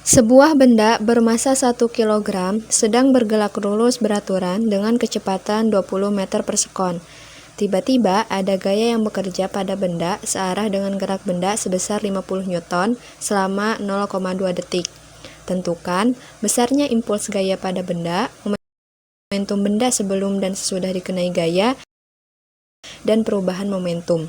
Sebuah benda bermassa 1 kg sedang bergerak lurus beraturan dengan kecepatan 20 meter per sekon. Tiba-tiba ada gaya yang bekerja pada benda searah dengan gerak benda sebesar 50 Newton selama 0,2 detik. Tentukan besarnya impuls gaya pada benda, momentum benda sebelum dan sesudah dikenai gaya, dan perubahan momentum.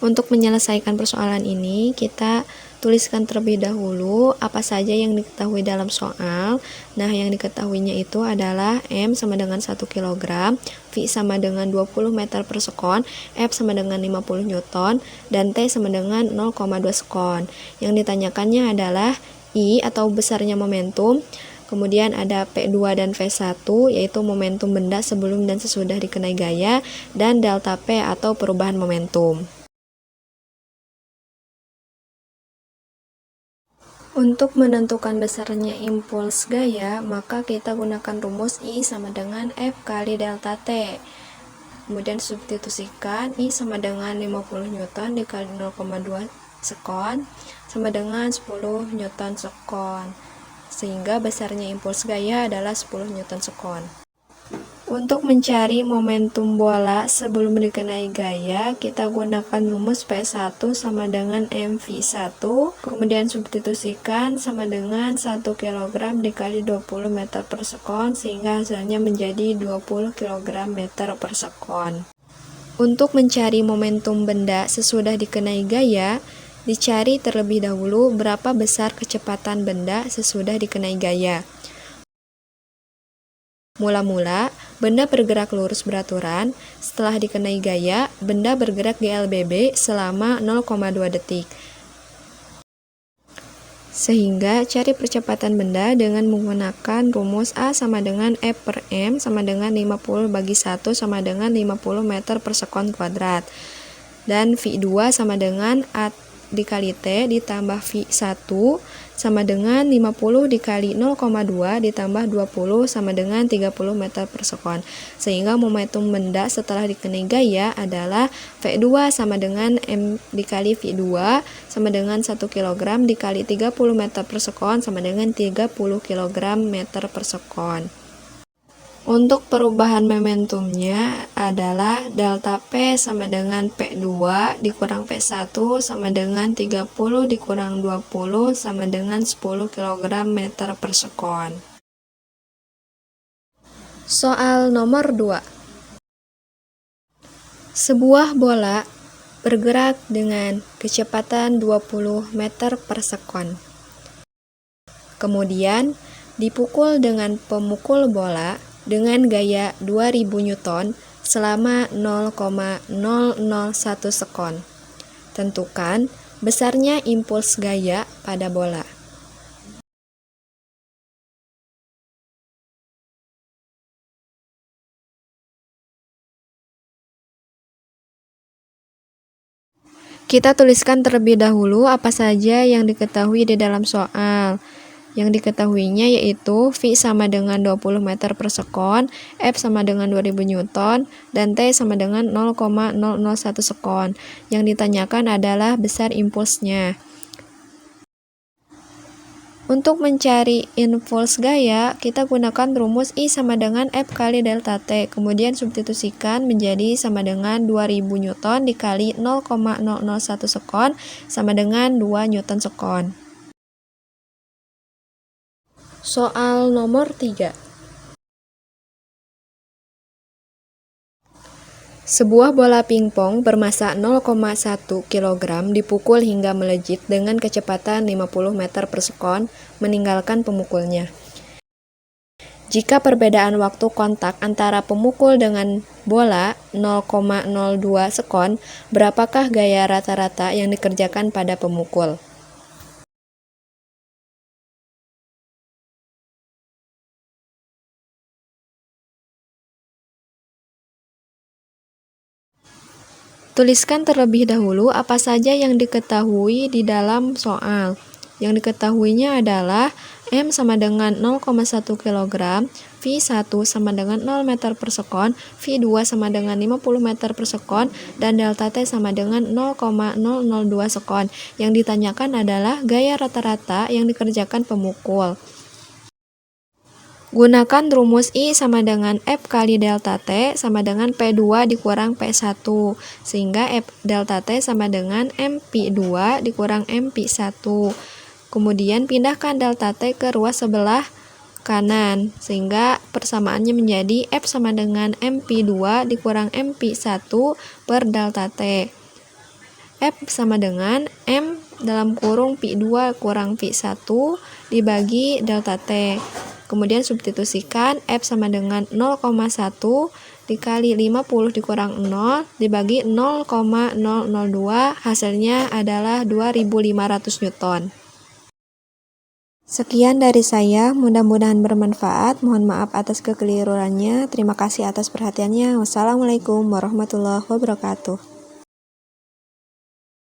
Untuk menyelesaikan persoalan ini, kita tuliskan terlebih dahulu apa saja yang diketahui dalam soal. Nah, yang diketahuinya itu adalah M sama dengan 1 kg, V sama dengan 20 meter per sekon, F sama dengan 50 Newton, dan T sama dengan 0,2 sekon. Yang ditanyakannya adalah I atau besarnya momentum, kemudian ada P2 dan V1, yaitu momentum benda sebelum dan sesudah dikenai gaya, dan delta P atau perubahan momentum. Untuk menentukan besarnya impuls gaya, maka kita gunakan rumus I sama dengan F kali delta T. Kemudian substitusikan I sama dengan 50 Newton dikali 0,2 sekon sama dengan 10 Newton sekon. Sehingga besarnya impuls gaya adalah 10 Newton sekon. Untuk mencari momentum bola sebelum dikenai gaya, kita gunakan rumus P1 sama dengan mv1, kemudian substitusikan sama dengan 1 kg dikali 20 meter per sekon, sehingga hasilnya menjadi 20 kg meter per sekon. Untuk mencari momentum benda sesudah dikenai gaya, dicari terlebih dahulu berapa besar kecepatan benda sesudah dikenai gaya. Mula-mula, benda bergerak lurus beraturan. Setelah dikenai gaya, benda bergerak GLBB selama 0,2 detik. Sehingga cari percepatan benda dengan menggunakan rumus A sama dengan F per M sama dengan 50 bagi 1 sama dengan 50 meter per sekon kuadrat. Dan V2 sama dengan A dikali T ditambah V1 sama dengan 50 dikali 0,2 ditambah 20 sama dengan 30 meter per sekon. Sehingga momentum benda setelah dikenai gaya adalah V2 sama dengan M dikali V2 sama dengan 1 kg dikali 30 meter per sekon sama dengan 30 kg meter per sekon. Untuk perubahan momentumnya adalah delta P sama dengan P2 dikurang P1 sama dengan 30 dikurang 20 sama dengan 10 kg meter per sekon. Soal nomor 2. Sebuah bola bergerak dengan kecepatan 20 meter per sekon. Kemudian dipukul dengan pemukul bola dengan gaya 2000 Newton selama 0,001 sekon. Tentukan besarnya impuls gaya pada bola. Kita tuliskan terlebih dahulu apa saja yang diketahui di dalam soal. Yang diketahuinya yaitu V sama dengan 20 meter per sekon, F sama dengan 2000 Newton, dan T sama dengan 0,001 sekon. Yang ditanyakan adalah besar impulsnya. Untuk mencari impuls gaya, kita gunakan rumus I sama dengan F kali delta T, kemudian substitusikan menjadi sama dengan 2000 Newton dikali 0,001 sekon sama dengan 2 Newton sekon. Soal nomor 3. Sebuah bola pingpong bermassa 0,1 kg dipukul hingga melejit dengan kecepatan 50 meter per sekon, meninggalkan pemukulnya. Jika perbedaan waktu kontak antara pemukul dengan bola 0,02 sekon, berapakah gaya rata-rata yang dikerjakan pada pemukul? Tuliskan terlebih dahulu apa saja yang diketahui di dalam soal. Yang diketahuinya adalah M sama dengan 0,1 kg, V1 sama dengan 0 meter per sekon, V2 sama dengan 50 meter per sekon, dan delta T sama dengan 0,002 sekon. Yang ditanyakan adalah gaya rata-rata yang dikerjakan pemukul. Gunakan rumus I sama dengan F kali delta T sama dengan P2 dikurang P1, sehingga F delta T sama dengan MP2 dikurang MP1. Kemudian pindahkan delta T ke ruas sebelah kanan, sehingga persamaannya menjadi F sama dengan MP2 dikurang MP1 per delta T. F sama dengan M dalam kurung P2 kurang P1 dibagi delta T. Kemudian substitusikan F sama dengan 0,1 dikali 50 dikurang 0 dibagi 0,002, hasilnya adalah 2500 Newton. Sekian dari saya, mudah-mudahan bermanfaat. Mohon maaf atas kekeliruannya. Terima kasih atas perhatiannya. Wassalamualaikum warahmatullahi wabarakatuh.